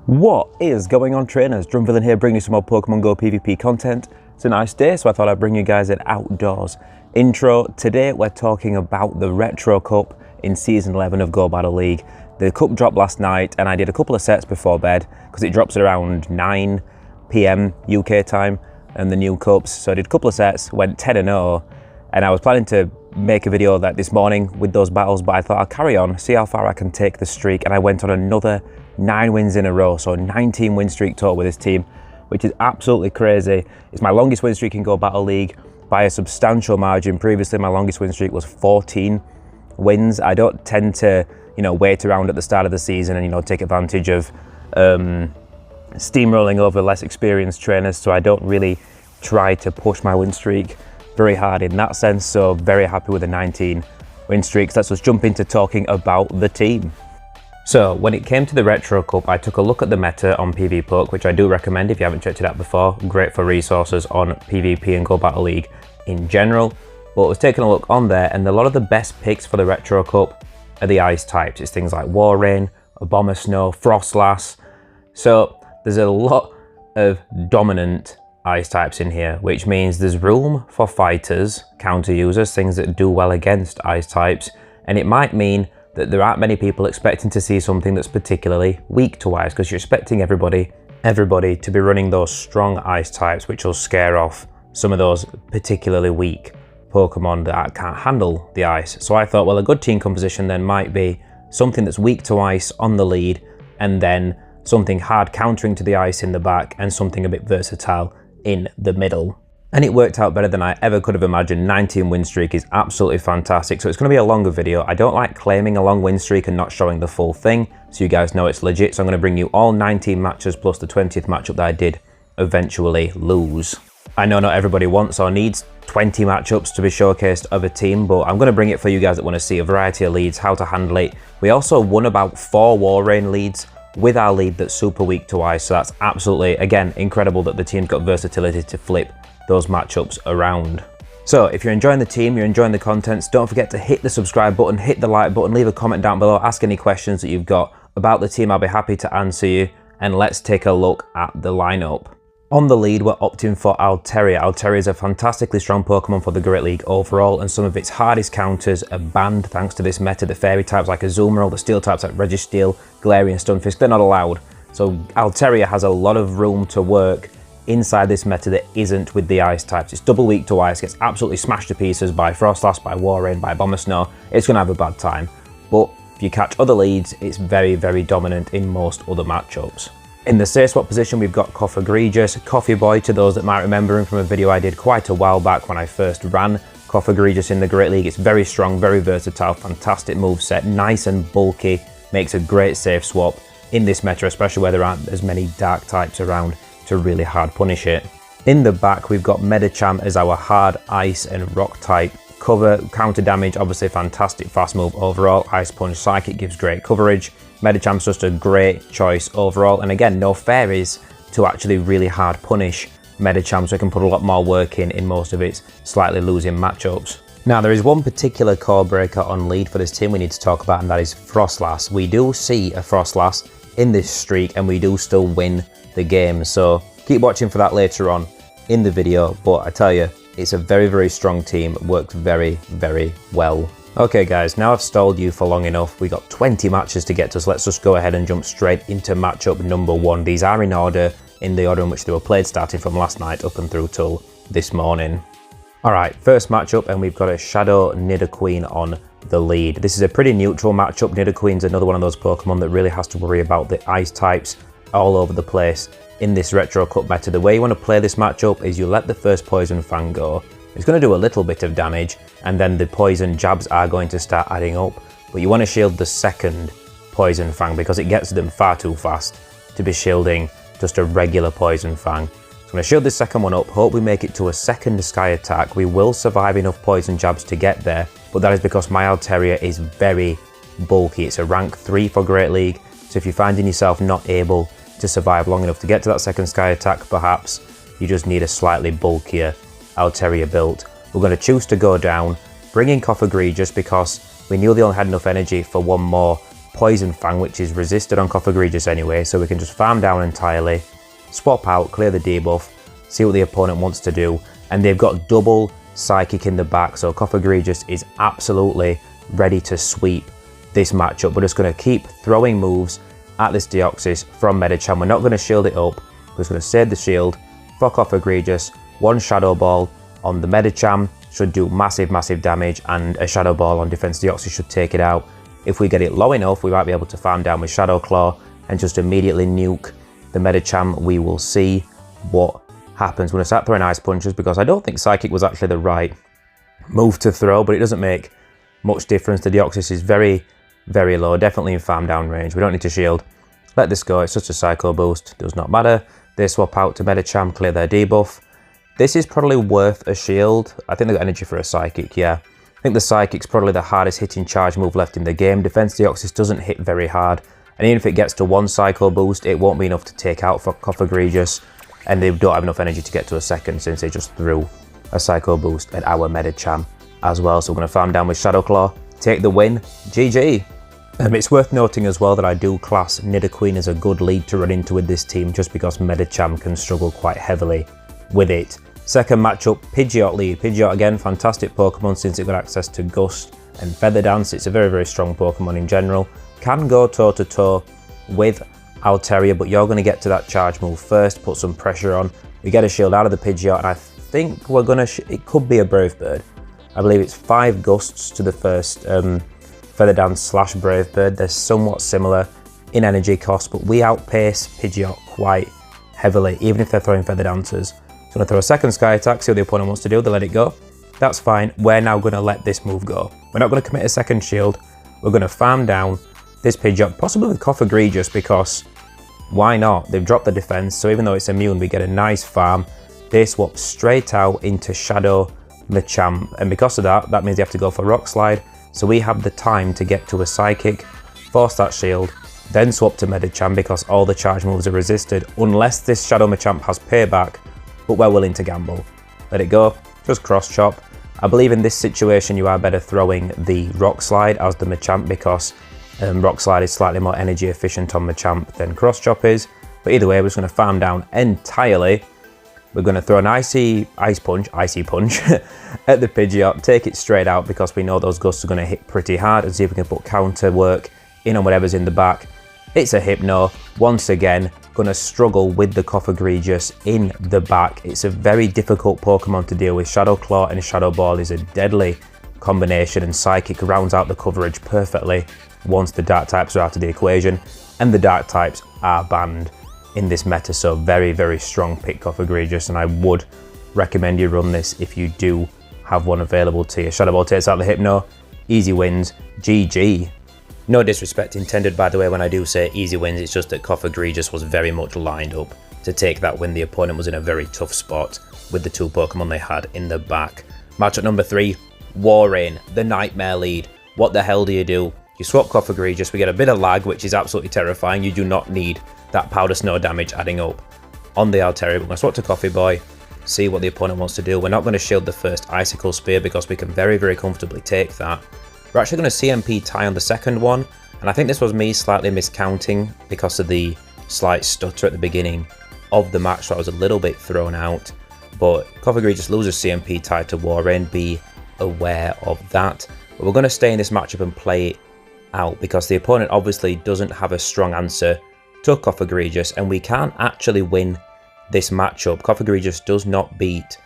What is going on, trainers? DrumVillain here, bringing you some more Pokemon Go PvP content. It's a nice day, so I thought I'd bring you guys an outdoors intro. Today we're talking about the Retro Cup in Season 11 of Go Battle League. The cup dropped last night and I did a couple of sets before bed because it drops at around 9 PM UK time and the new cups. So I did a couple of sets, went 10-0, and I was planning to make a video that this morning with those battles, but I thought I'll carry on, see how far I can take the streak, and I went on another 9 wins in a row, so 19 win streak total with this team, which is absolutely crazy. It's my longest win streak in Go Battle League by a substantial margin. Previously, my longest win streak was 14 wins. I don't tend to, wait around at the start of the season and, take advantage of steamrolling over less experienced trainers, so I don't really try to push my win streak very hard in that sense, so very happy with the 19 win streaks. Let's just jump into talking about the team. So when it came to the Retro Cup, I took a look at the meta on PvPoke, which I do recommend if you haven't checked it out before. Great for resources on PvP and Go Battle League in general. But I was taking a look on there, and a lot of the best picks for the Retro Cup are the ice types. It's things like Walrein, Abomasnow, Froslass. So there's a lot of dominant ice types in here, which means there's room for fighters, counter users, things that do well against ice types, and it might mean that there aren't many people expecting to see something that's particularly weak to ice, because you're expecting everybody to be running those strong ice types, which will scare off some of those particularly weak Pokemon that can't handle the ice. So I thought, well, a good team composition then might be something that's weak to ice on the lead, and then something hard countering to the ice in the back, and something a bit versatile in the middle. And it worked out better than I ever could have imagined. 19 win streak is absolutely fantastic. So it's going to be a longer video. I don't like claiming a long win streak and not showing the full thing, so you guys know it's legit. So I'm going to bring you all 19 matches plus the 20th matchup that I did eventually lose. I know not everybody wants or needs 20 matchups to be showcased of a team, but I'm going to bring it for you guys that want to see a variety of leads, how to handle it. We also won about 4 Walrein leads with our lead that's super weak to ice, so that's absolutely, again, incredible that the team's got versatility to flip those matchups around. So if you're enjoying the team, you're enjoying the contents, don't forget to hit the subscribe button, hit the like button, leave a comment down below, ask any questions that you've got about the team. I'll be happy to answer you, and let's take a look at the lineup. On the lead, we're opting for Altaria. Altaria is a fantastically strong Pokemon for the Great League overall, and some of its hardest counters are banned thanks to this meta. The fairy types like Azumarill, the steel types like Registeel, Galarian Stunfisk, they're not allowed. So Altaria has a lot of room to work inside this meta that isn't with the ice types. It's double weak to ice, gets absolutely smashed to pieces by Froslass, by Walrein, by Abomasnow. It's going to have a bad time. But if you catch other leads, it's very, very dominant in most other matchups. In the safe swap position, we've got Cofagrigus, Coffee Boy, to those that might remember him from a video I did quite a while back when I first ran Cofagrigus in the Great League. It's very strong, very versatile, fantastic moveset, nice and bulky, makes a great safe swap in this meta, especially where there aren't as many dark types around to really hard punish it. In the back, we've got Medicham as our hard ice and rock type cover. Counter damage, obviously fantastic fast move overall. Ice Punch Psychic gives great coverage. Medicham's just a great choice overall, and again, no fairies to actually really hard punish Medicham, so it can put a lot more work in most of its slightly losing matchups. Now, there is one particular core breaker on lead for this team we need to talk about, and that is Froslass. We do see a Froslass in this streak, and we do still win the game, so keep watching for that later on in the video. But I tell you, it's a very, very strong team, works very, very well. Okay guys, now I've stalled you for long enough. We got 20 matches to get to, so let's just go ahead and jump straight into matchup number 1. These are in order, in the order in which they were played, starting from last night up and through till this morning. Alright, first matchup, and we've got a Shadow Nidoqueen on the lead. This is a pretty neutral matchup. Nidoqueen's another one of those Pokemon that really has to worry about the ice types all over the place in this Retro Cup meta. The way you want to play this matchup is you let the first Poison Fang go. It's going to do a little bit of damage, and then the poison jabs are going to start adding up, but you want to shield the second Poison Fang because it gets them far too fast to be shielding just a regular Poison Fang. So I'm going to shield this second one up, hope we make it to a second Sky attack. We will survive enough poison jabs to get there, but that is because my Altaria is very bulky. It's a rank 3 for Great League, so if you're finding yourself not able to survive long enough to get to that second Sky attack, perhaps you just need a slightly bulkier Altaria built. We're going to choose to go down, bring in Cofagrigus because we knew they only had enough energy for one more Poison Fang, which is resisted on Cofagrigus anyway, so we can just farm down entirely, swap out, clear the debuff, see what the opponent wants to do, and they've got double Psychic in the back, so Cofagrigus is absolutely ready to sweep this matchup. We're just going to keep throwing moves at this Deoxys from Medicham. We're not going to shield it up, we're just going to save the shield for Cofagrigus. One Shadow Ball on the Medicham should do massive damage, and a Shadow Ball on Defense Deoxys should take it out. If we get it low enough, we might be able to farm down with Shadow Claw and just immediately nuke the Medicham. We will see what happens. We're going to start throwing Ice Punches because I don't think Psychic was actually the right move to throw, but it doesn't make much difference. The Deoxys is very low, definitely in farm down range. We don't need to shield. Let this go, it's just a Psycho Boost, does not matter. They swap out to Medicham, clear their debuff. This is probably worth a shield. I think they got energy for a Psychic, yeah. I think the Psychic's probably the hardest hitting charge move left in the game. Defense Deoxys doesn't hit very hard, and even if it gets to one Psycho Boost, it won't be enough to take out for Cofagrigus, and they don't have enough energy to get to a second since they just threw a Psycho Boost at our Medicham as well. So we're going to farm down with Shadow Claw, take the win, GG. It's worth noting as well that I do class Nidoqueen as a good lead to run into with this team, just because Medicham can struggle quite heavily with it. Second matchup, Pidgeot lead. Pidgeot again, fantastic Pokemon since it got access to Gust and Feather Dance. It's a very strong Pokemon in general. Can go toe to toe with Altaria, but you're going to get to that charge move first, put some pressure on. We get a shield out of the Pidgeot, and I think we're going to, it could be a Brave Bird. I believe it's 5 Gusts to the first Feather Dance / Brave Bird. They're somewhat similar in energy cost, but we outpace Pidgeot quite heavily, even if they're throwing Feather Dancers. So I'm going to throw a second Sky Attack, see what the opponent wants to do, they let it go. That's fine, we're now going to let this move go. We're not going to commit a second shield, we're going to farm down this Pidgeot, possibly with Cofagrigus, because why not? They've dropped the defense, so even though it's immune, we get a nice farm. They swap straight out into Shadow Machamp, and because of that, that means they have to go for Rock Slide, so we have the time to get to a Psychic, force that shield, then swap to Medicham because all the charge moves are resisted, unless this Shadow Machamp has payback, but we're willing to gamble. Let it go, just Cross Chop. I believe in this situation you are better throwing the Rock Slide as the Machamp, because Rock Slide is slightly more energy efficient on Machamp than Cross Chop is. But either way, we're just going to farm down entirely. We're going to throw an Icy Punch at the Pidgeot, take it straight out because we know those Gusts are going to hit pretty hard, and see if we can put counter work in on whatever's in the back. It's a Hypno, once again, going to struggle with the Cofagrigus in the back. It's a very difficult Pokemon to deal with. Shadow Claw and Shadow Ball is a deadly combination, and Psychic rounds out the coverage perfectly once the Dark types are out of the equation, and the Dark types are banned in this meta, so very strong pick Cofagrigus, and I would recommend you run this if you do have one available to you. Shadow Ball takes out the Hypno, easy wins, GG. No disrespect intended, by the way, when I do say easy wins, it's just that Cofagrigus was very much lined up to take that win. The opponent was in a very tough spot with the 2 Pokemon they had in the back. Matchup number 3, Walrein, the Nightmare lead. What the hell do? You swap Cofagrigus, we get a bit of lag, which is absolutely terrifying. You do not need that Powder Snow damage adding up on the Altaria. We're going to swap to Coffee Boy, see what the opponent wants to do. We're not going to shield the first Icicle Spear because we can very comfortably take that. We're actually going to CMP tie on the second one, and I think this was me slightly miscounting because of the slight stutter at the beginning of the match, so I was a little bit thrown out. But Cofagrigus loses CMP tie to Walrein, be aware of that. But we're going to stay in this matchup and play it out because the opponent obviously doesn't have a strong answer to Cofagrigus, and we can't actually win this matchup. Cofagrigus does not beat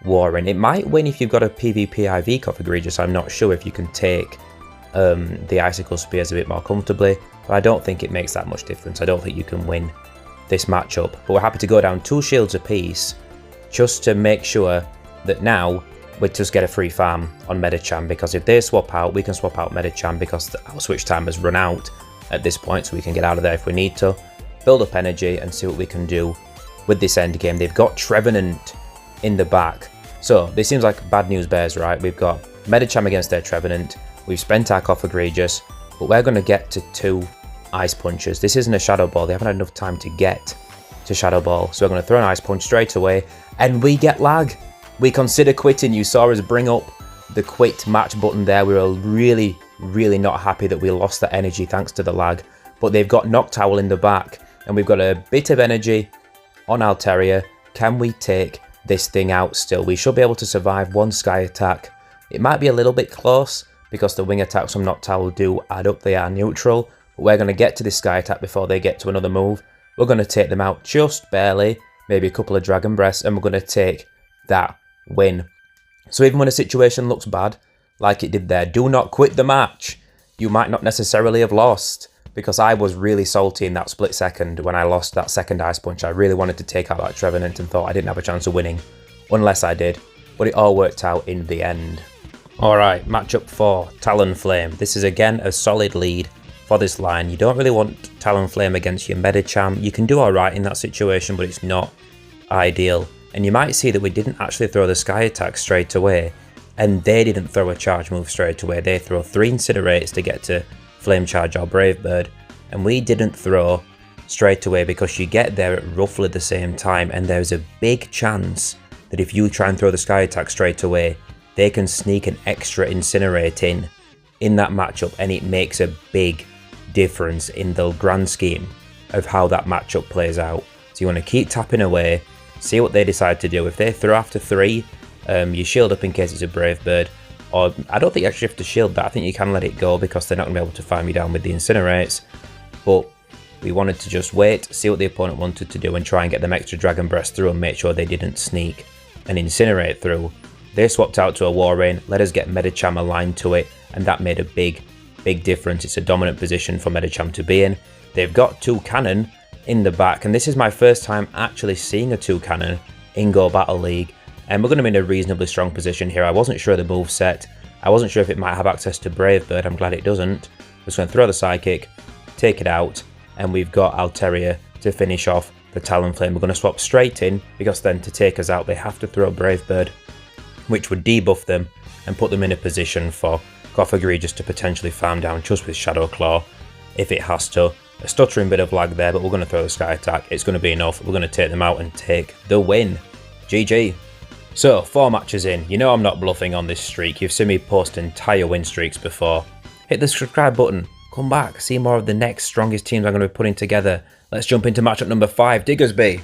Walrein. It might win if you've got a PvP IV Cofagrigus. I'm not sure if you can take the Icicle Spears a bit more comfortably, but I don't think it makes that much difference. I don't think you can win this matchup, but we're happy to go down 2 shields apiece just to make sure that now we just get a free farm on Medicham, because if they swap out, we can swap out Medicham because our switch time has run out at this point, so we can get out of there if we need to, build up energy and see what we can do with this end game. They've got Trevenant in the back, so this seems like bad news bears, right? We've got Medicham against their Trevenant, we've spent our Cofagrigus, but we're going to get to 2 Ice Punches. This isn't a Shadow Ball, they haven't had enough time to get to Shadow Ball, so we're going to throw an Ice Punch straight away, and we get lag. We consider quitting. You saw us bring up the quit match button there. We were really really not happy that we lost that energy thanks to the lag. But they've got Noctowl in the back, and we've got a bit of energy on Altaria. Can we take this thing out still? We should be able to survive one Sky Attack. It might be a little bit close, because the wing attacks from Noctowl do add up, they are neutral. But we're going to get to this Sky Attack before they get to another move. We're going to take them out just barely, maybe a couple of Dragon Breaths, and we're going to take that win. So even when a situation looks bad, like it did there, do not quit the match. You might not necessarily have lost, because I was really salty in that split second when I lost that second Ice Punch. I really wanted to take out that Trevenant and thought I didn't have a chance of winning, unless I did, but it all worked out in the end. Alright, matchup 4, Talonflame. This is again a solid lead for this line. You don't really want Talonflame against your Medicham. You can do alright in that situation, but it's not ideal. And you might see that we didn't actually throw the Sky Attack straight away, and they didn't throw a charge move straight away. They throw 3 Incinerates to get to Flame Charge or Brave Bird, and we didn't throw straight away because you get there at roughly the same time, and there's a big chance that if you try and throw the Sky Attack straight away, they can sneak an extra Incinerate in that matchup, and it makes a big difference in the grand scheme of how that matchup plays out. So you want to keep tapping away, see what they decide to do. If they throw after 3, you shield up in case it's a Brave Bird. Or I don't think you actually have to shield that. I think you can let it go because they're not going to be able to find me down with the Incinerates. But we wanted to just wait, see what the opponent wanted to do and try and get them extra Dragon Breaths through and make sure they didn't sneak an Incinerate through. They swapped out to a Walrein, let us get Medicham aligned to it, and that made a big difference. It's a dominant position for Medicham to be in. They've got 2 Cannon in the back, and this is my first time actually seeing a 2 Cannon in Go Battle League. And we're going to be in a reasonably strong position here. I wasn't sure of the move set. I wasn't sure if it might have access to Brave Bird. I'm glad it doesn't. We're just going to throw the Psychic, take it out, and we've got Altaria to finish off the Talonflame. We're going to swap straight in, because then to take us out, they have to throw Brave Bird, which would debuff them and put them in a position for Cofagrigus to potentially farm down just with Shadow Claw if it has to. A stuttering bit of lag there, but we're going to throw the Sky Attack. It's going to be enough. We're going to take them out and take the win. GG. So, 4 matches in. You know I'm not bluffing on this streak. You've seen me post entire win streaks before. Hit the subscribe button. Come back. See more of the next strongest teams I'm going to be putting together. Let's jump into matchup number 5, Diggersby.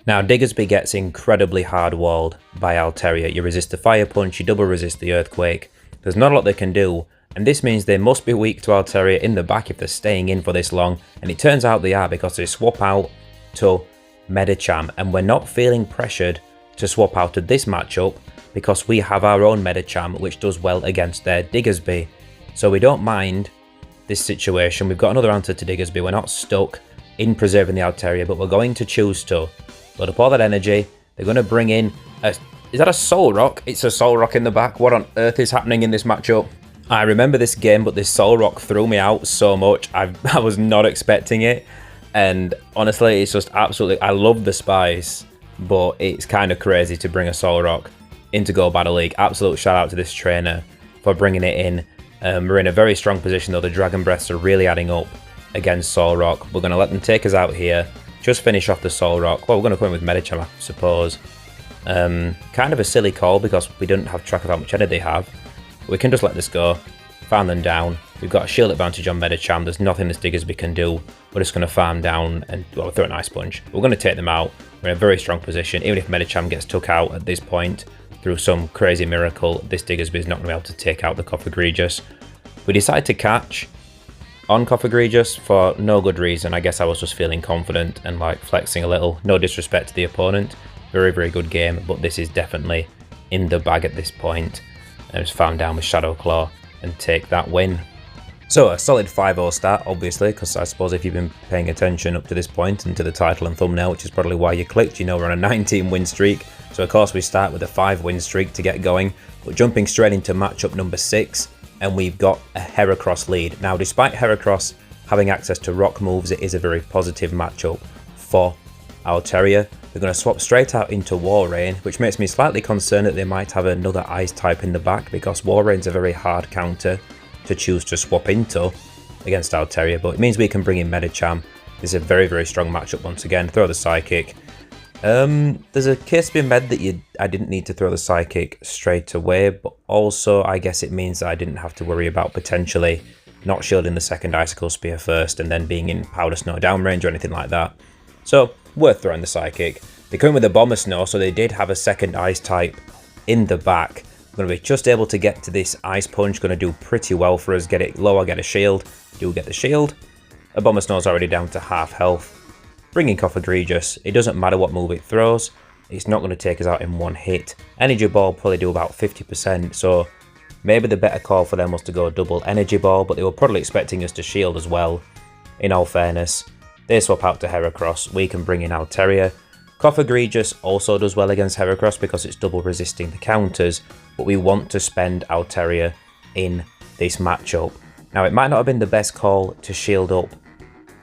Now, Diggersby gets incredibly hard-walled by Altaria. You resist the Fire Punch, you double resist the Earthquake. There's not a lot they can do, and this means they must be weak to Altaria in the back if they're staying in for this long, and it turns out they are because they swap out to Medicham, and we're not feeling pressured to swap out to this matchup because we have our own Medicham which does well against their Diggersby. So we don't mind this situation. We've got another answer to Diggersby. We're not stuck in preserving the Altaria, but we're going to choose to load up all that energy. They're going to bring in a... Is that a Soul Rock? It's a Soul Rock in the back. What on earth is happening in this matchup? I remember this game, but this Soul Rock threw me out so much. I was not expecting it. And honestly, it's just absolutely... I love the spice, but it's kind of crazy to bring a Soul Rock into Go Battle League. Absolute shout out to this trainer for bringing it in. We're in a very strong position though. The Dragon Breaths are really adding up against Soul Rock. We're going to let them take us out here. Just finish off the Soul Rock. Well, we're going to come in with Medicham, I suppose. Kind of a silly call because we don't have track of how much energy they have. We can just let this go. Farm them down. We've got a shield advantage on Medicham. There's nothing this Diggersby can do. We're just going to farm down and, well, throw an Ice Punch. We're going to take them out. We're in a very strong position. Even if Medicham gets took out at this point through some crazy miracle, this Diggersby is not going to be able to take out the Cofagrigus. We decide to catch on Cofagrigus for no good reason. I guess I was just feeling confident and like flexing a little. No disrespect to the opponent. Very, very good game, but this is definitely in the bag at this point. And just farm down with Shadow Claw and take that win. So a solid 5-0 start, obviously, because I suppose if you've been paying attention up to this point and to the title and thumbnail, which is probably why you clicked, you know we're on a 19 win streak. So of course we start with a 5 win streak to get going. But jumping straight into matchup number 6, and we've got a Heracross lead. Now, despite Heracross having access to rock moves, it is a very positive matchup for Altaria. They're going to swap straight out into Walrein, which makes me slightly concerned that they might have another Ice type in the back, because Walrein's a very hard counter to choose to swap into against Altaria, but it means we can bring in Medicham. This is a very, very strong matchup once again. Throw the Psychic, There's a case to be made that I didn't need to throw the Psychic straight away, but also I guess it means that I didn't have to worry about potentially not shielding the second Icicle Spear first and then being in Powder Snow downrange or anything like that. So, worth throwing the Psychic. They come with a Bomber Snow, so they did have a second Ice type in the back. I'm going to be just able to get to this Ice Punch, going to do pretty well for us. Get it low, I get a shield. Do get the shield. A Bomber Snow's already down to half health. Bringing Cofagrigus, it doesn't matter what move it throws, it's not going to take us out in one hit. Energy Ball probably do about 50%, so maybe the better call for them was to go double Energy Ball, but they were probably expecting us to shield as well, in all fairness. They swap out to Heracross, we can bring in Altaria. Cofagrigus also does well against Heracross because it's double resisting the counters, but we want to spend Altaria in this matchup. Now it might not have been the best call to shield up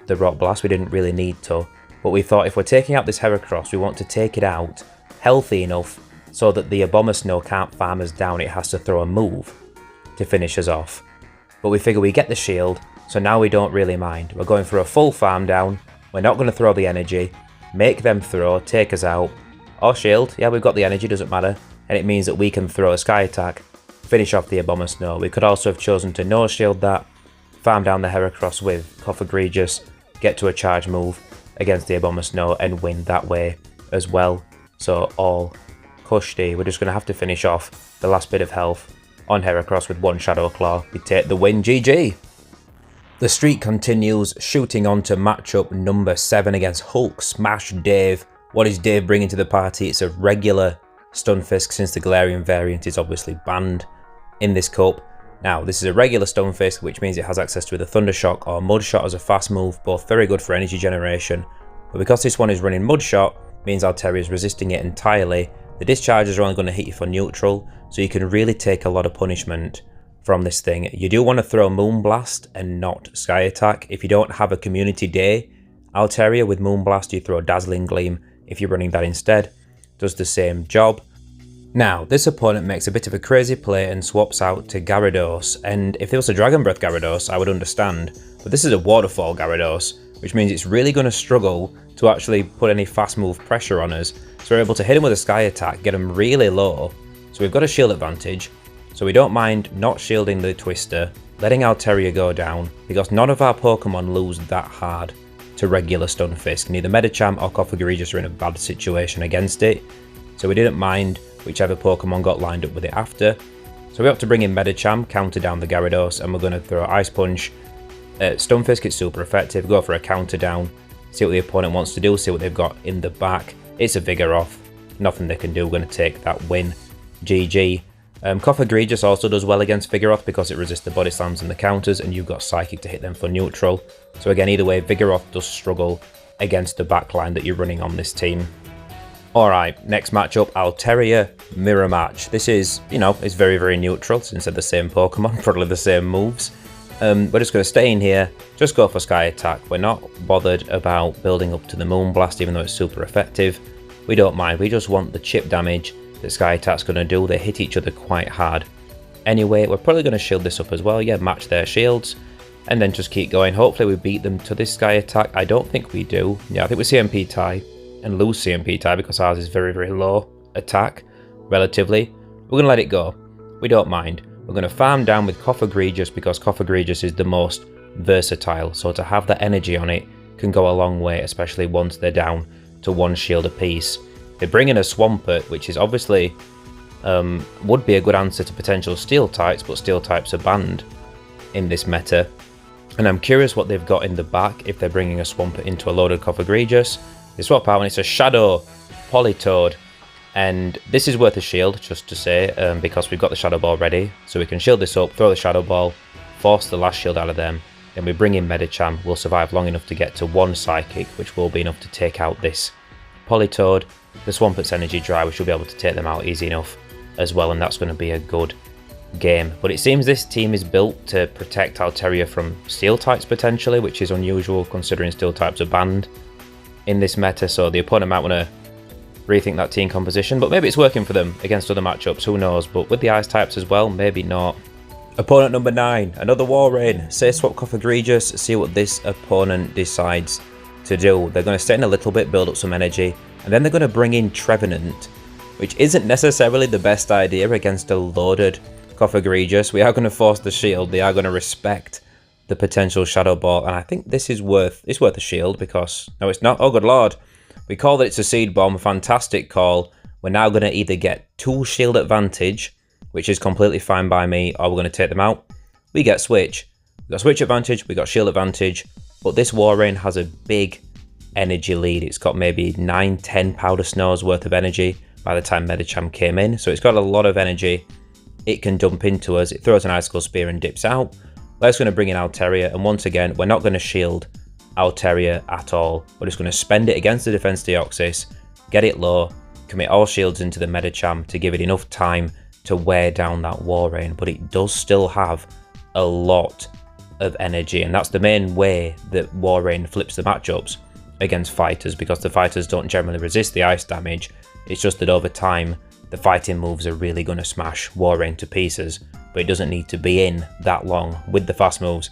the Rock Blast, we didn't really need to, but we thought if we're taking out this Heracross, we want to take it out healthy enough so that the Abomasnow can't farm us down, it has to throw a move to finish us off. But we figure we get the shield, so now we don't really mind. We're going for a full farm down, we're not going to throw the energy, make them throw, take us out, or shield, yeah we've got the energy, doesn't matter, and it means that we can throw a Sky Attack, finish off the Abomasnow. We could also have chosen to no shield that, farm down the Heracross with Cofagrigus, get to a charge move against the Abomasnow and win that way as well. So all cushy. We're just going to have to finish off the last bit of health on Heracross with one Shadow Claw. We take the win, GG. The streak continues, shooting on to matchup number 7 against Hulk Smash Dave. What is Dave bringing to the party? It's a regular Stunfisk since the Galarian variant is obviously banned in this cup. Now, this is a regular Stunfisk, which means it has access to either Thunder Shock or Mud Shot as a fast move, both very good for energy generation. But because this one is running Mud Shot, means Altaria is resisting it entirely. The discharges are only going to hit you for neutral, so you can really take a lot of punishment from this thing. You do want to throw Moonblast and not Sky Attack. If you don't have a Community Day Altaria with Moonblast, you throw Dazzling Gleam if you're running that instead. Does the same job. Now, this opponent makes a bit of a crazy play and swaps out to Gyarados, and if there was a Dragon Breath Gyarados, I would understand, but this is a Waterfall Gyarados, which means it's really going to struggle to actually put any fast move pressure on us, so we're able to hit him with a Sky Attack, get him really low, so we've got a shield advantage, so we don't mind not shielding the Twister, letting Altaria go down, because none of our Pokemon lose that hard to regular Stunfisk. Neither Medicham or Cofagrigus are in a bad situation against it, so we didn't mind whichever Pokemon got lined up with it after. So we have to bring in Medicham, counter down the Gyarados, and we're going to throw Ice Punch. Stunfisk is super effective, go for a counter down, see what the opponent wants to do, see what they've got in the back. It's a Vigoroth, nothing they can do, we're going to take that win. GG. Cofagrigus also does well against Vigoroth because it resists the Body Slams and the counters, and you've got Psychic to hit them for neutral. So again, either way, Vigoroth does struggle against the backline that you're running on this team. Alright, next matchup, Altaria Mirror Match. This is, you know, it's very, very neutral since they're the same Pokemon, probably the same moves. We're just going to stay in here, just go for Sky Attack. We're not bothered about building up to the Moonblast, even though it's super effective. We don't mind, we just want the chip damage that Sky Attack's going to do. They hit each other quite hard. Anyway, we're probably going to shield this up as well, yeah, match their shields, and then just keep going. Hopefully we beat them to this Sky Attack. I don't think we do. Yeah, I think we CMP tie and lose CMP tie because ours is very, very low attack, relatively. We're going to let it go. We don't mind. We're going to farm down with Cofagrigus because Cofagrigus is the most versatile, so to have that energy on it can go a long way, especially once they're down to one shield apiece. They bring in a Swampert, which is obviously would be a good answer to potential Steel types, but Steel types are banned in this meta. And I'm curious what they've got in the back if they're bringing a Swampert into a loaded Cofagrigus. They swap out and it's a Shadow Politoed, and this is worth a shield, just to say, because we've got the Shadow Ball ready, so we can shield this up, throw the Shadow Ball, force the last shield out of them, then we bring in Medicham. We'll survive long enough to get to one Psychic, which will be enough to take out this Politoed. The Swampert's energy dry, we should be able to take them out easy enough as well, and that's going to be a good game. But it seems this team is built to protect Altaria from Steel types potentially, which is unusual considering Steel types are banned in this meta, so the opponent might want to rethink that team composition, but maybe it's working for them against other matchups, who knows. But with the Ice types as well, maybe not. Opponent number 9, another Walrein. Say swap Cofagrigus, see what this opponent decides to do. They're going to stay in a little bit, build up some energy, and then they're going to bring in Trevenant, which isn't necessarily the best idea against a loaded Cofagrigus. We are going to force the shield. They are going to respect the potential Shadow Ball, and I think this is worth a shield because... No, it's not. Oh, good lord. We call that it's a Seed Bomb. Fantastic call. We're now going to either get 2 shield advantage, which is completely fine by me, or we're going to take them out. We get Switch. We got Switch advantage, we got shield advantage, but this Walrein has a big energy lead. It's got maybe 9-10 Powder Snows worth of energy by the time Medicham came in, so it's got a lot of energy. It can dump into us, it throws an Icicle Spear and dips out. We're going to bring in Altaria, and once again, we're not going to shield Altaria at all. We're just going to spend it against the Defense Deoxys, get it low, commit all shields into the Medicham to give it enough time to wear down that Walrein, but it does still have a lot of energy, and that's the main way that Walrein flips the matchups against fighters, because the fighters don't generally resist the ice damage. It's just that over time, the fighting moves are really going to smash Walrein to pieces, but it doesn't need to be in that long with the fast moves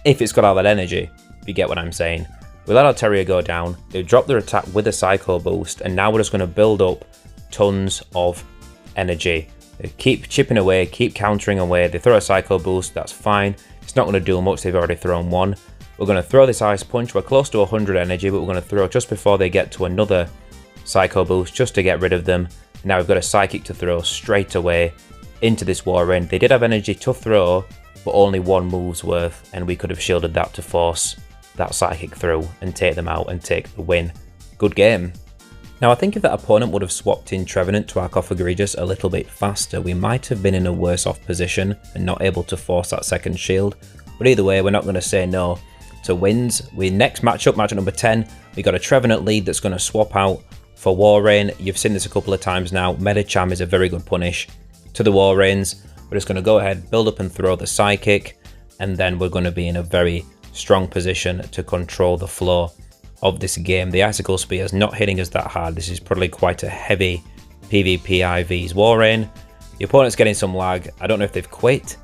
if it's got all that energy, if you get what I'm saying. We let Altaria go down, they drop their attack with a Psycho Boost, and now we're just going to build up tons of energy. They keep chipping away, keep countering away, they throw a Psycho Boost, that's fine. It's not going to do much, they've already thrown one. We're going to throw this Ice Punch, we're close to 100 energy, but we're going to throw just before they get to another Psycho Boost, just to get rid of them. Now we've got a Psychic to throw straight away into this Walrein. They did have energy to throw, but only one move's worth, and we could have shielded that to force that Psychic through and take them out and take the win. Good game. Now I think if that opponent would have swapped in Trevenant to our Cofagrigus a little bit faster, we might have been in a worse off position and not able to force that second shield. But either way, we're not going to say no to wins. Next matchup, matchup number 10, we got a Trevenant lead that's going to swap out for Walrein. You've seen this a couple of times now. Medicham is a very good punish to the Walreins. We're just going to go ahead, build up and throw the Psychic, and then we're going to be in a very strong position to control the flow of this game. The Icicle Spear is not hitting us that hard. This is probably quite a heavy PvP IVs Walrein. The opponent's getting some lag. I don't know if they've quit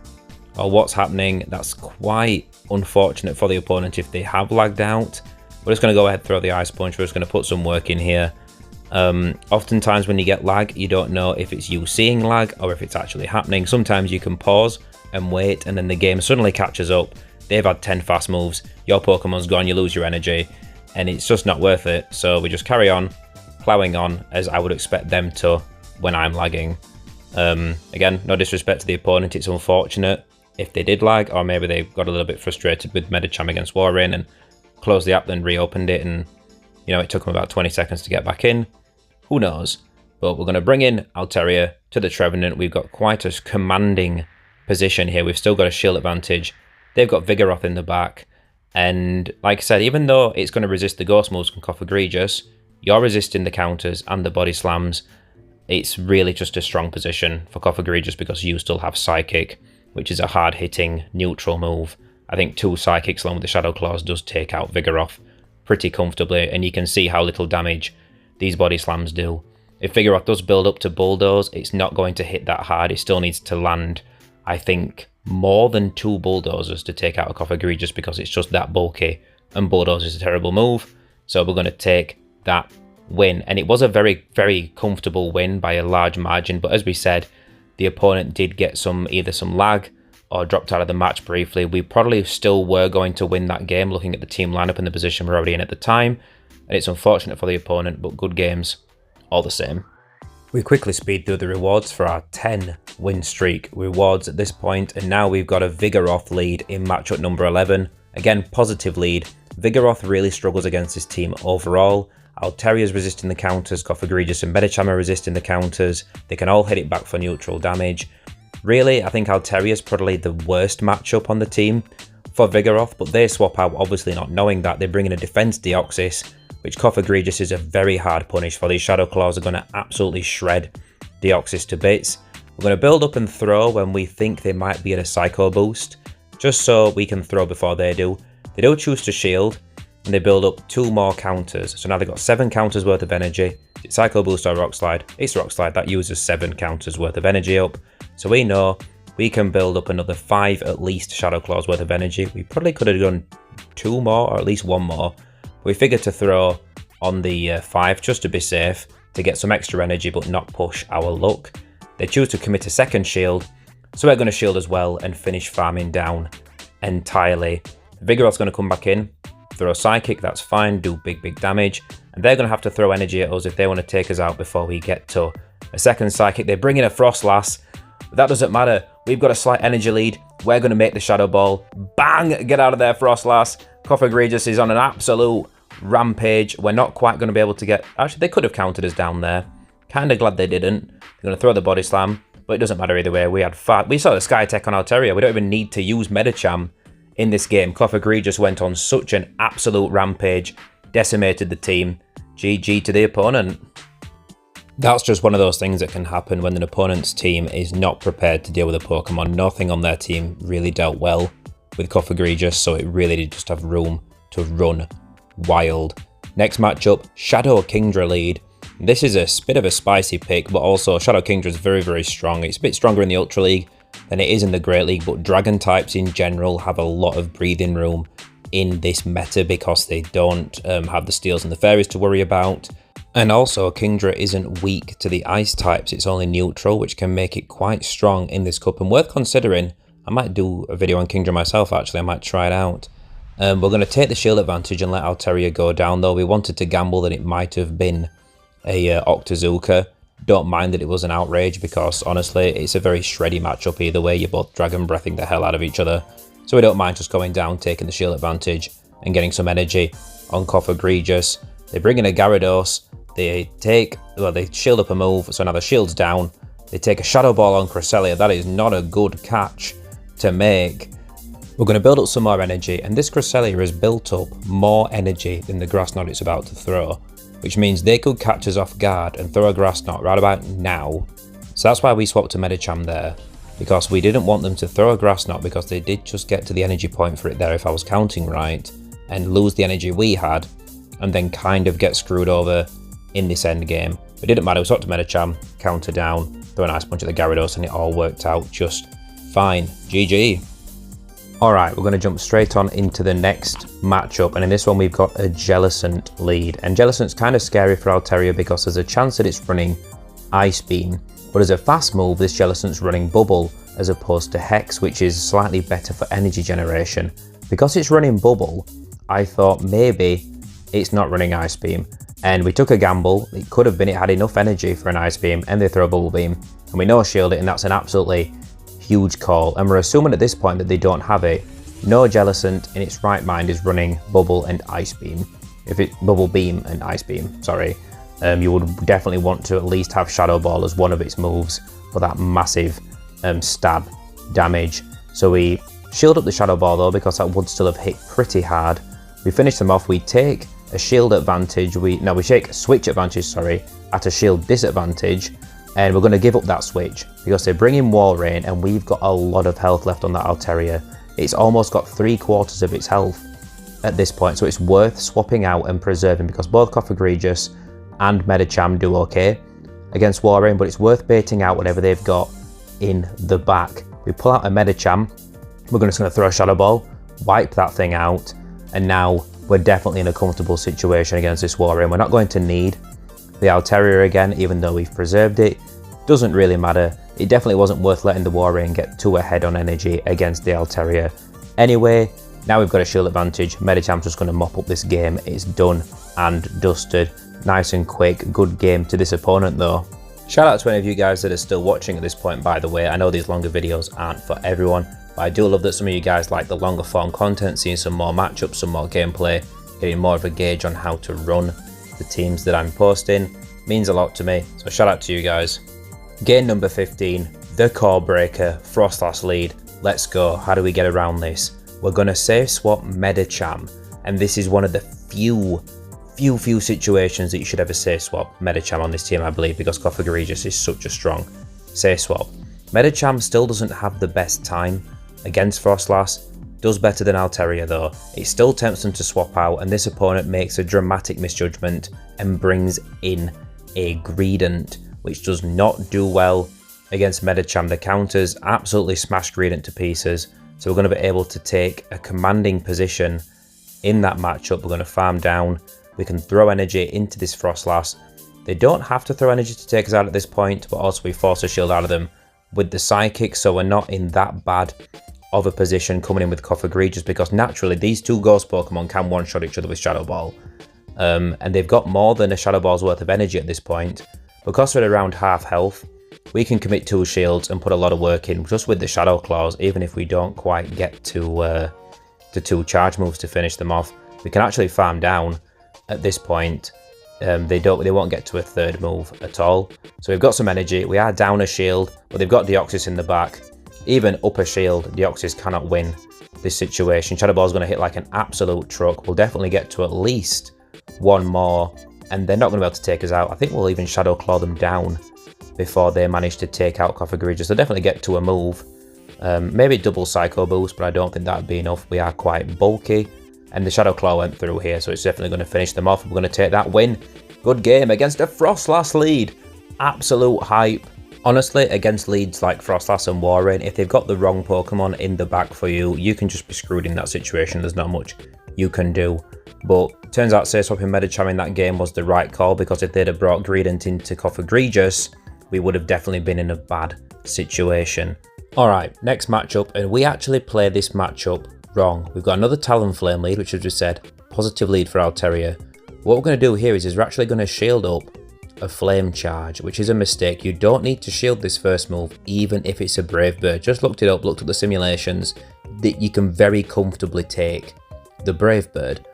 or what's happening. That's quite unfortunate for the opponent if they have lagged out. We're just going to go ahead and throw the Ice Punch. We're just going to put some work in here. Oftentimes when you get lag, you don't know if it's you seeing lag or if it's actually happening. Sometimes you can pause and wait, and then the game suddenly catches up. They've had 10 fast moves, your Pokemon's gone, you lose your energy, and it's just not worth it. So we just carry on plowing on as I would expect them to when I'm lagging. Again, no disrespect to the opponent, it's unfortunate if they did lag, or maybe they got a little bit frustrated with Medicham against Walrein and closed the app, then reopened it, and you know, it took them about 20 seconds to get back in. Who knows? But we're going to bring in Altaria to the Trevenant. We've got quite a commanding position here. We've still got a shield advantage. They've got Vigoroth in the back. And like I said, even though it's going to resist the Ghost moves from Cofagrigus, you're resisting the counters and the body slams. It's really just a strong position for Cofagrigus because you still have Psychic, which is a hard-hitting neutral move. I think 2 Psychics along with the Shadow Claws does take out Vigoroth pretty comfortably, and you can see how little damage these body slams do. If Vigoroth does build up to Bulldoze, it's not going to hit that hard. It still needs to land, I think, more than 2 Bulldozers to take out a Cofagrigus because it's just that bulky, and Bulldoze is a terrible move. So we're going to take that win, and it was a very, very comfortable win by a large margin, but as we said, the opponent did get either some lag or dropped out of the match briefly. We probably still were going to win that game looking at the team lineup and the position we're already in at the time, and it's unfortunate for the opponent, but good games all the same. We quickly speed through the rewards for our 10 win streak rewards at this point, and now we've got a Vigoroth lead in matchup number 11. Again, positive lead. Vigoroth really struggles against this team overall. Altaria's resisting the counters, Cofagrigus and Medicham are resisting the counters. They can all hit it back for neutral damage. Really, I think Altaria's probably the worst matchup on the team for Vigoroth, but they swap out, obviously not knowing that. They bring in a Defense Deoxys, which Cofagrigus is a very hard punish for. These Shadow Claws are going to absolutely shred Deoxys to bits. We're going to build up and throw when we think they might be at a Psycho Boost, just so we can throw before they do. They do choose to shield, and they build up 2 more counters. So now they've got 7 counters worth of energy. It's Psycho Boost or Rock Slide. It's Rock Slide, that uses 7 counters worth of energy up. So we know we can build up another 5 at least Shadow Claws worth of energy. We probably could have done 2 more, or at least 1 more. We figured to throw on the 5 just to be safe, to get some extra energy but not push our luck. They choose to commit a second shield, so we're going to shield as well and finish farming down entirely. Vigoroth's going to come back in, throw a Psychic, that's fine, do big damage, and they're going to have to throw energy at us if they want to take us out before we get to a second Psychic. They bring in a Froslass, but that doesn't matter. We've got a slight energy lead. We're going to make the Shadow Ball. Bang! Get out of there, Froslass. Cofagrigus is on an absolute rampage. We're not quite going to be able to get... Actually, they could have countered us down there. Kind of glad they didn't. They're going to throw the Body Slam, but it doesn't matter either way. We saw the Sky Tech on Altaria. We don't even need to use Medicham in this game. Cofagrigus went on such an absolute rampage, decimated the team. GG to the opponent. That's just one of those things that can happen when an opponent's team is not prepared to deal with a Pokemon. Nothing on their team really dealt well with Cofagrigus, so it really did just have room to run wild. Next matchup, Shadow Kingdra lead. This is a bit of a spicy pick, but also Shadow Kingdra is very strong. It's a bit stronger in the Ultra League than it is in the Great League, but Dragon types in general have a lot of breathing room in this meta because they don't have the Steels and the Fairies to worry about. And also, Kingdra isn't weak to the Ice types, it's only neutral, which can make it quite strong in this cup, and worth considering. I might do a video on Kingdra myself, actually. I might try it out. We're going to take the shield advantage and let Altaria go down, though. We wanted to gamble that it might have been a Octazooka. Don't mind that it was an Outrage, because honestly, it's a very shreddy matchup either way. You're both Dragon Breathing the hell out of each other. So we don't mind just going down, taking the shield advantage, and getting some energy on Cofagrigus. They bring in a Gyarados. They shield up a move, so now the shield's down. They take a Shadow Ball on Cresselia. That is not a good catch to make. We're going to build up some more energy, and this Cresselia has built up more energy than the Grass Knot it's about to throw, which means they could catch us off guard and throw a Grass Knot right about now. So that's why we swapped to Medicham there, because we didn't want them to throw a Grass Knot, because they did just get to the energy point for it there, if I was counting right, and lose the energy we had, and then kind of get screwed over in this end game. It didn't matter, we swapped to Medicham, counter down, throw a nice punch at the Gyarados, and it all worked out just fine. GG. Alright, we're going to jump straight on into the next matchup, and in this one we've got a Jellicent lead. And Jellicent's kind of scary for Altaria because there's a chance that it's running Ice Beam, but as a fast move this Jellicent's running Bubble as opposed to Hex, which is slightly better for energy generation. Because it's running Bubble, I thought maybe it's not running Ice Beam, and we took a gamble. It could have been it had enough energy for an Ice Beam, and they throw a Bubble Beam, and we no-shield it, and that's an absolutely huge call, and we're assuming at this point that they don't have it. No Jellicent in its right mind is running Bubble and Ice Beam. If it Bubble Beam and Ice Beam, sorry. You would definitely want to at least have Shadow Ball as one of its moves for that massive stab damage. So we shield up the Shadow Ball though, because that would still have hit pretty hard. We finish them off, we take a shield advantage, we take a switch advantage, sorry, at a shield disadvantage, and we're going to give up that switch because they bring in Walrein, and we've got a lot of health left on that Altaria. It's almost got 3/4 of its health at this point, so it's worth swapping out and preserving, because both Cofagrigus and Medicham do okay against Walrein, but it's worth baiting out whatever they've got in the back. We pull out a Medicham, we're just going to throw a Shadow Ball, wipe that thing out, and now we're definitely in a comfortable situation against this Walrein. We're not going to need the Altaria again, even though we've preserved it. Doesn't really matter. It definitely wasn't worth letting the Walrein get too ahead on energy against the Altaria. Anyway, now we've got a shield advantage. Medicham's just going to mop up this game. It's done and dusted. Nice and quick. Good game to this opponent though. Shout out to any of you guys that are still watching at this point, by the way. I know these longer videos aren't for everyone, but I do love that some of you guys like the longer form content, seeing some more matchups, some more gameplay, getting more of a gauge on how to run the teams that I'm posting. Means a lot to me, so shout out to you guys. Game number 15, the Core Breaker, Froslass lead. Let's go. How do we get around this? We're going to safe swap Medicham, and this is one of the few situations that you should ever safe swap Medicham on this team, I believe, because Cofagrigus is such a strong safe swap. Medicham still doesn't have the best time against Froslass, does better than Altaria though. It still tempts them to swap out, and this opponent makes a dramatic misjudgment and brings in a Greedent, which does not do well against Medicham. The counters absolutely smash Greedent to pieces, so we're going to be able to take a commanding position in that matchup. We're going to farm down. We can throw energy into this Froslass. They don't have to throw energy to take us out at this point, but also we force a shield out of them with the Psychic, so we're not in that bad of a position coming in with Cofagrigus, because naturally these two Ghost Pokemon can one-shot each other with Shadow Ball. And they've got more than a Shadow Ball's worth of energy at this point. Because we're at around half health, we can commit 2 shields and put a lot of work in just with the Shadow Claws, even if we don't quite get to 2 charge moves to finish them off. We can actually farm down at this point. They won't get to a 3rd move at all. So we've got some energy. We are down a shield, but they've got Deoxys in the back. Even up a shield, Deoxys cannot win this situation. Shadow Ball's going to hit like an absolute truck. We'll definitely get to at least 1 more, and they're not going to be able to take us out. I think we'll even Shadow Claw them down before they manage to take out Cofagrigus. They'll definitely get to a move. Maybe double Psycho Boost, but I don't think that would be enough. We are quite bulky, and the Shadow Claw went through here, so it's definitely going to finish them off. We're going to take that win. Good game against a Froslass lead. Absolute hype. Honestly, against leads like Froslass and Walrein, if they've got the wrong Pokemon in the back for you, you can just be screwed in that situation. There's not much you can do. But turns out Say swapping Medicham in that game was the right call, because if they'd have brought Greedent into Cofagrigus, we would have definitely been in a bad situation. Alright, next matchup, and we actually play this matchup wrong. We've got another Talonflame lead, which as we said, positive lead for Altaria. What we're going to do here is we're actually going to shield up a Flame Charge, which is a mistake. You don't need to shield this first move, even if it's a Brave Bird. Just looked it up, looked at the simulations, that you can very comfortably take the Brave Bird.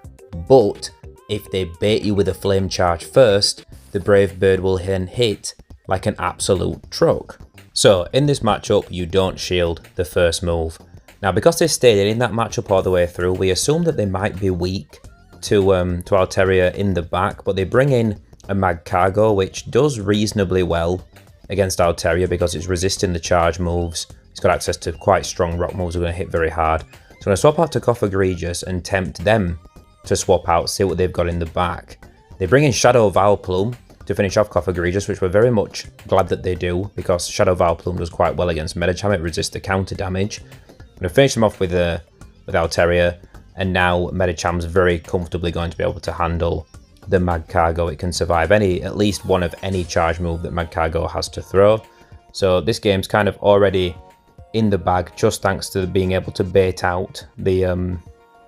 But if they bait you with a Flame Charge first, the Brave Bird will then hit like an absolute truck. So in this matchup, you don't shield the first move. Now, because they stayed in that matchup all the way through, we assume that they might be weak to Altaria in the back, but they bring in a Magcargo, which does reasonably well against Altaria because it's resisting the charge moves. It's got access to quite strong rock moves. We're going to hit very hard. So I'm going to swap out to Cofagrigus and tempt them to swap out, see what they've got in the back. They bring in Shadow Vileplume to finish off Cofagrigus, which we're very much glad that they do, because Shadow Vileplume does quite well against Medicham. It resists the counter damage. I'm going to finish them off with Altaria, and now Medicham's very comfortably going to be able to handle the Magcargo. It can survive at least one of any charge move that Magcargo has to throw. So this game's kind of already in the bag, just thanks to being able to bait out the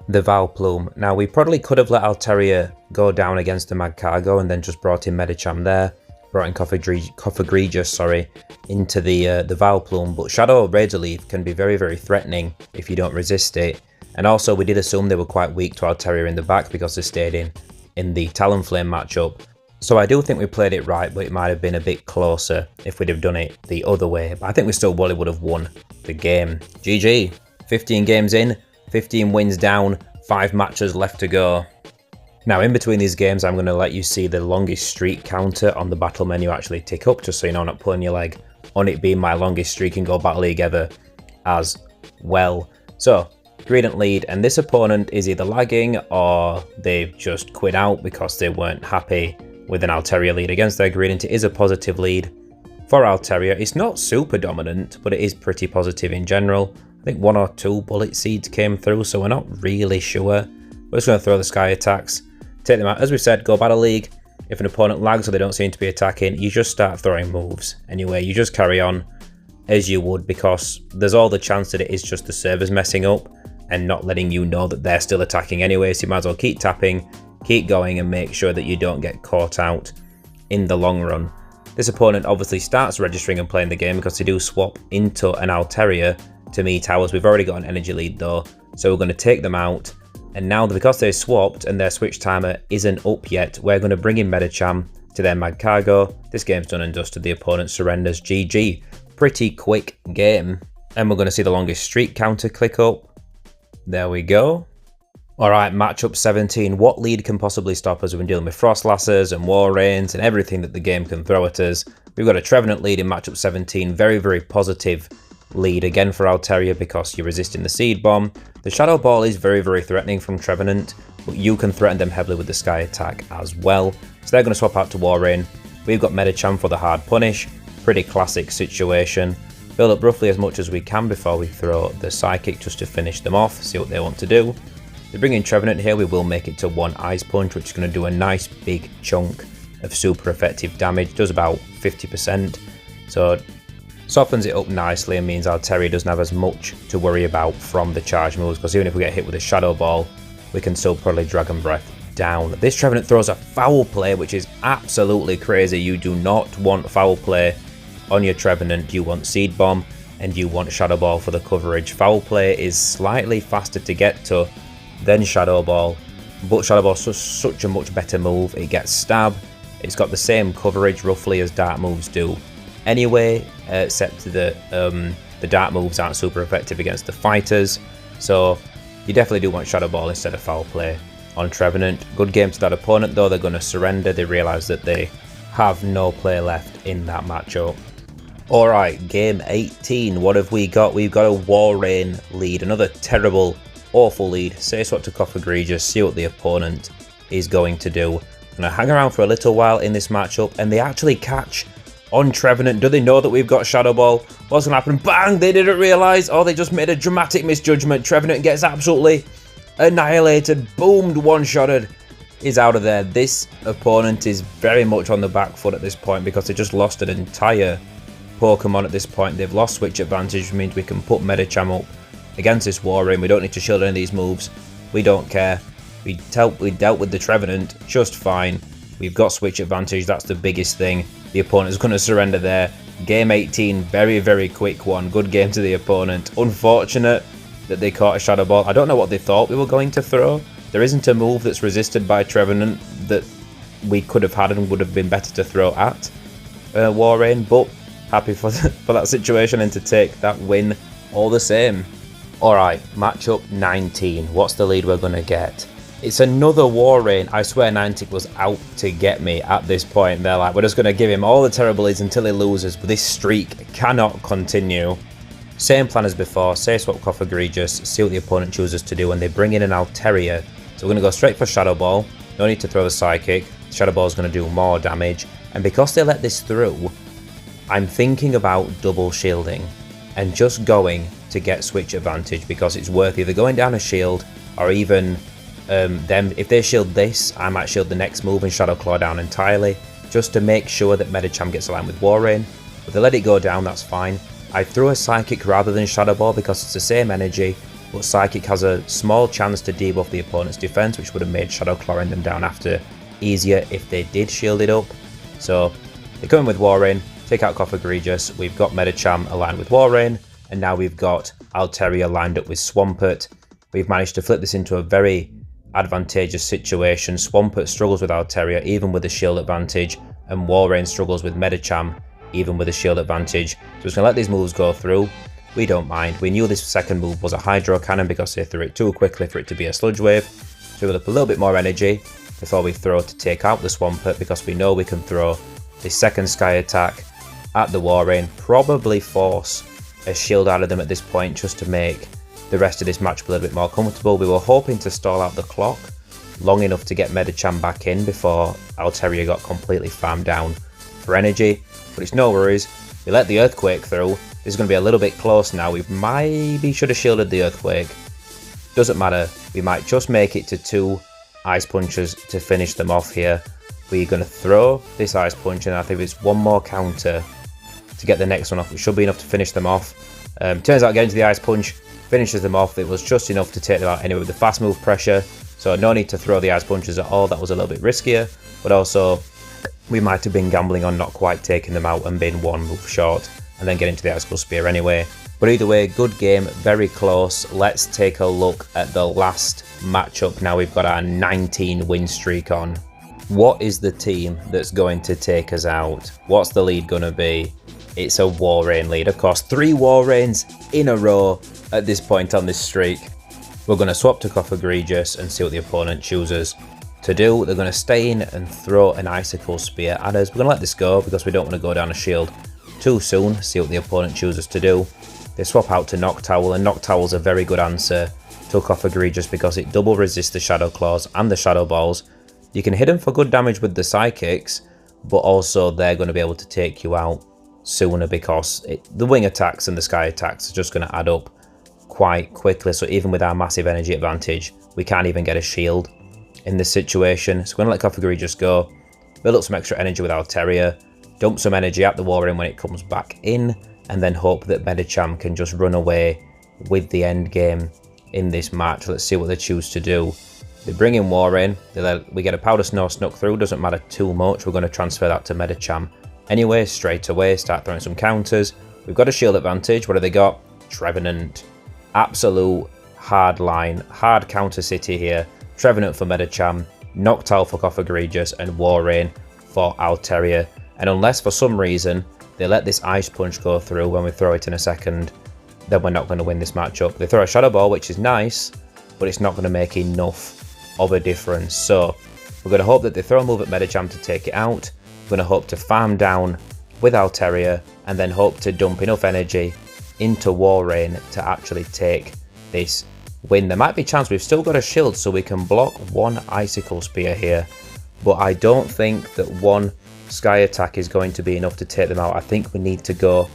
Vileplume. Now, we probably could have let Altaria go down against the Magcargo and then just brought in Medicham there, brought in Cofagrigus, into the Vileplume, but Shadow Razor Leaf can be very, very threatening if you don't resist it. And also, we did assume they were quite weak to Altaria in the back because they stayed in the Talonflame matchup. So I do think we played it right, but it might have been a bit closer if we'd have done it the other way. But I think we still would have won the game. GG. 15 games in, 15 wins down, 5 matches left to go. Now, in between these games, I'm going to let you see the longest streak counter on the battle menu actually tick up, just so you know I'm not pulling your leg on it being my longest streak in Go Battle League ever as well. So, Greedent lead, and this opponent is either lagging or they've just quit out because they weren't happy with an Altaria lead against their Greedent. It is a positive lead for Altaria. It's not super dominant, but it is pretty positive in general. I think 1 or 2 bullet seeds came through, so we're not really sure. We're just going to throw the Sky Attacks, take them out. As we said, Go Battle League, if an opponent lags or they don't seem to be attacking, you just start throwing moves. Anyway, you just carry on as you would, because there's all the chance that it is just the servers messing up and not letting you know that they're still attacking anyway, so you might as well keep tapping, keep going, and make sure that you don't get caught out in the long run. This opponent obviously starts registering and playing the game because they do swap into an Altaria to meet ours. We've already got an energy lead though, so we're going to take them out. And now, because they swapped and their switch timer isn't up yet, we're going to bring in Medicham to their Magcargo. This game's done and dusted. The opponent surrenders. GG. Pretty quick game. And we're going to see the longest streak counter click up. There we go. Alright, matchup 17. What lead can possibly stop us? We've been dealing with Froslasses and Walreins and everything that the game can throw at us. We've got a Trevenant lead in matchup 17. Very, very positive lead again for Altaria because you're resisting the Seed Bomb. The Shadow Ball is very, very threatening from Trevenant, but you can threaten them heavily with the Sky Attack as well. So they're going to swap out to Walrein. We've got Medicham for the hard punish. Pretty classic situation. Build up roughly as much as we can before we throw the Psychic just to finish them off, see what they want to do. They bring in Trevenant here, we will make it to 1 Ice Punch, which is going to do a nice big chunk of super effective damage. Does about 50%. So softens it up nicely and means Altaria doesn't have as much to worry about from the charge moves, because even if we get hit with a Shadow Ball, we can still probably Dragon Breath down. This Trevenant throws a Foul Play, which is absolutely crazy. You do not want Foul Play on your Trevenant. You want Seed Bomb and you want Shadow Ball for the coverage. Foul Play is slightly faster to get to than Shadow Ball, but Shadow Ball is such a much better move. It gets Stab, it's got the same coverage roughly as Dark moves do anyway, except that the Dark moves aren't super effective against the fighters, so you definitely do want Shadow Ball instead of Foul Play on Trevenant. Good game to that opponent though. They're going to surrender. They realise that they have no play left in that matchup. Alright, game 18. What have we got? We've got a Walrein lead. Another terrible, awful lead. Say swap to Cofagrigus, see what the opponent is going to do. I'm going to hang around for a little while in this matchup, and they actually catch on Trevenant. Do they know that we've got Shadow Ball? What's going to happen? Bang! They didn't realise. Oh, they just made a dramatic misjudgment. Trevenant gets absolutely annihilated. Boomed, one-shotted. Is out of there. This opponent is very much on the back foot at this point because they just lost an entire Pokemon at this point. They've lost switch advantage, which means we can put Medicham up against this Walrein. We don't need to shield any of these moves. We don't care. We dealt with the Trevenant just fine. We've got switch advantage. That's the biggest thing. The opponent is going to surrender there. Game 18, very, very quick one. Good game to the opponent. Unfortunate that they caught a Shadow Ball. I don't know what they thought we were going to throw. There isn't a move that's resisted by Trevenant that we could have had and would have been better to throw at Walrein, but happy for that situation and to take that win all the same. Alright, matchup 19. What's the lead we're going to get? It's another Walrein. I swear Niantic was out to get me at this point. They're like, we're just going to give him all the terrible leads until he loses, but this streak cannot continue. Same plan as before, say swap Cofagrigus, see what the opponent chooses to do, and they bring in an Altaria. So we're going to go straight for Shadow Ball. No need to throw the Psychic. Shadow Ball is going to do more damage. And because they let this through, I'm thinking about double shielding and just going to get switch advantage because it's worth either going down a shield or even them. If they shield this, I might shield the next move and Shadow Claw down entirely just to make sure that Medicham gets aligned with Walrein. If they let it go down, that's fine. I threw a Psychic rather than Shadow Ball because it's the same energy, but Psychic has a small chance to debuff the opponent's defense, which would have made Shadow Clawing them down after easier if they did shield it up. So they come in with Walrein, take out Cofagrigus, we've got Medicham aligned with Walrein, and now we've got Altaria lined up with Swampert. We've managed to flip this into a very advantageous situation. Swampert struggles with Altaria even with the shield advantage, and Walrein struggles with Medicham even with a shield advantage. So we're just going to let these moves go through. We don't mind. We knew this second move was a Hydro Cannon because they threw it too quickly for it to be a Sludge Wave. So we'll up a little bit more energy before we throw to take out the Swampert because we know we can throw the second Sky Attack at the Walrein, probably force a shield out of them at this point just to make the rest of this match a little bit more comfortable. We were hoping to stall out the clock long enough to get Medicham back in before Altaria got completely farmed down for energy, but it's no worries. We let the Earthquake through. This is going to be a little bit close now. We maybe should have shielded the Earthquake. Doesn't matter. We might just make it to 2 Ice Punches to finish them off here. We're going to throw this Ice Punch, and I think it's one more counter to get the next one off. It should be enough to finish them off. Turns out getting to the Ice Punch finishes them off. It was just enough to take them out anyway with the fast move pressure. So no need to throw the Ice Punches at all. That was a little bit riskier. But also, we might have been gambling on not quite taking them out and being one move short and then getting to the Icicle Spear anyway. But either way, good game, very close. Let's take a look at the last matchup. Now we've got our 19 win streak on. What is the team that's going to take us out? What's the lead going to be? It's a Walrein lead. Of course, 3 Walreins in a row at this point on this streak. We're going to swap to Cofagrigus and see what the opponent chooses to do. They're going to stay in and throw an Icicle Spear at us. We're going to let this go because we don't want to go down a shield too soon. See what the opponent chooses to do. They swap out to Noctowl, and Noctowl's a very good answer to Cofagrigus because it double resists the Shadow Claws and the Shadow Balls. You can hit them for good damage with the Psychics, but also they're going to be able to take you out sooner because the Wing attacks and the Sky attacks are just going to add up quite quickly. So even with our massive energy advantage, we can't even get a shield in this situation. So we're going to let Cofagrigus go, build up some extra energy with Altaria, dump some energy at the Walrein when it comes back in, and then hope that Medicham can just run away with the end game in this match. Let's see what they choose to do. They bring in Walrein, we get a Powder Snow snuck through, doesn't matter too much. We're going to transfer that to Medicham anyway, straight away, start throwing some counters. We've got a shield advantage. What have they got? Trevenant. Absolute hard line, hard counter city here. Trevenant for Medicham, Noctowl for Cofagrigus, and Walrein for Altaria. And unless for some reason they let this Ice Punch go through when we throw it in a second, then we're not going to win this matchup. They throw a Shadow Ball, which is nice, but it's not going to make enough of a difference. So we're going to hope that they throw a move at Medicham to take it out. We're going to hope to farm down with Altaria and then hope to dump enough energy into Walrein to actually take this win. There might be a chance. We've still got a shield, so we can block one Icicle Spear here, but I don't think that one Sky Attack is going to be enough to take them out. I think we need to go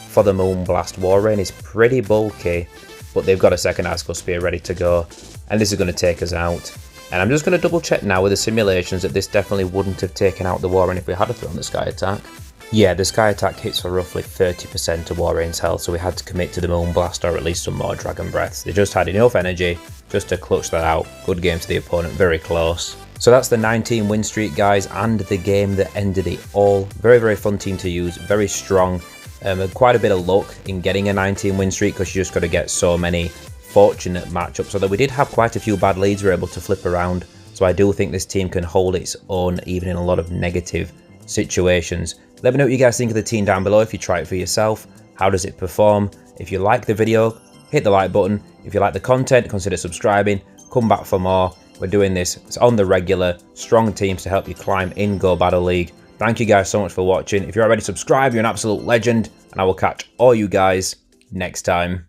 for the Moonblast. Walrein is pretty bulky, but they've got a second Icicle Spear ready to go, and this is going to take us out. And I'm just going to double check now with the simulations that this definitely wouldn't have taken out the Walrein if we had thrown the Sky Attack. Yeah, the Sky Attack hits for roughly 30% of Walrein's health, so we had to commit to the Moonblast or at least some more Dragon Breaths. They just had enough energy just to clutch that out. Good game to the opponent, very close. So that's the 19 win streak, guys, and the game that ended it all. Very, very fun team to use, very strong. Quite a bit of luck in getting a 19 win streak because you just got to get so many fortunate matchups. Although we did have quite a few bad leads we were able to flip around, so I do think this team can hold its own even in a lot of negative situations. Let me know what you guys think of the team down below. If you try it for yourself, how does it perform? If you like the video, hit the like button. If you like the content, consider subscribing. Come back for more. We're doing this, it's on the regular, strong teams to help you climb in Go Battle League. Thank you guys so much for watching. If you're already subscribed, you're an absolute legend, and I will catch all you guys next time.